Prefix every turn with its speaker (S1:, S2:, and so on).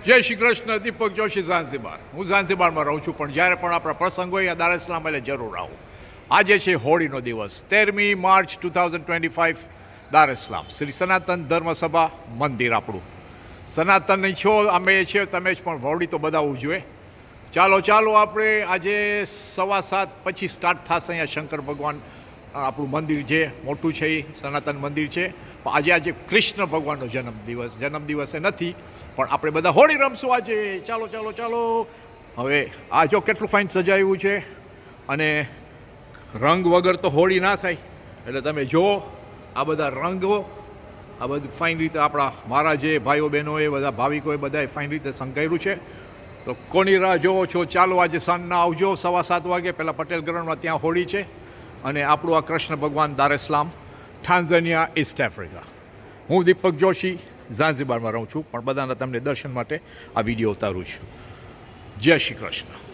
S1: જય શ્રી કૃષ્ણ. દીપક જોશી, ઝાંઝીબાર. હું ઝાંઝીબારમાં રહું છું, પણ જ્યારે પણ આપણા પ્રસંગ હોય દાર es salaam એટલે જરૂર આવું. આજે છે હોળીનો દિવસ, 13મી માર્ચ 2025. દાર es salaam શ્રી સનાતન ધર્મ સભા મંદિર આપણું. સનાતનની છો અમે છીએ, તમે જ, પણ હોળી તો બધા ઉજવે. ચાલો આપણે આજે 7:15 પછી સ્ટાર્ટ થશે. અહીંયા શંકર ભગવાન આપણું મંદિર જે મોટું છે એ સનાતન મંદિર છે. પણ આજે કૃષ્ણ ભગવાનનો જન્મદિવસ નથી, પણ આપણે બધા હોળી રમશું આજે. ચાલો. હવે આ જો કેટલું ફાઇન સજાવ્યું છે, અને રંગ વગર તો હોળી ના થાય. એટલે તમે જો આ બધા રંગો, આ બધું ફાઇન રીતે મારા જે ભાઈઓ બહેનોએ, બધા ભાવિકોએ બધાએ ફાઇન રીતે સંકાર્યું છે. તો કોની રાહ જોવો છો? ચાલો આજે સાંજના આવજો 7:15 વાગે. પહેલાં પટેલ ગ્રાઉન્ડમાં ત્યાં હોળી છે, અને આપણું આ કૃષ્ણ ભગવાન દાર es salaam, Tanzania, East Africa. હું દીપક જોશી ઝાંઝીબારમાં રહું છું, પણ બધાના તમને દર્શન માટે આ વિડીયો ઉતારું છું. જય શ્રી કૃષ્ણ.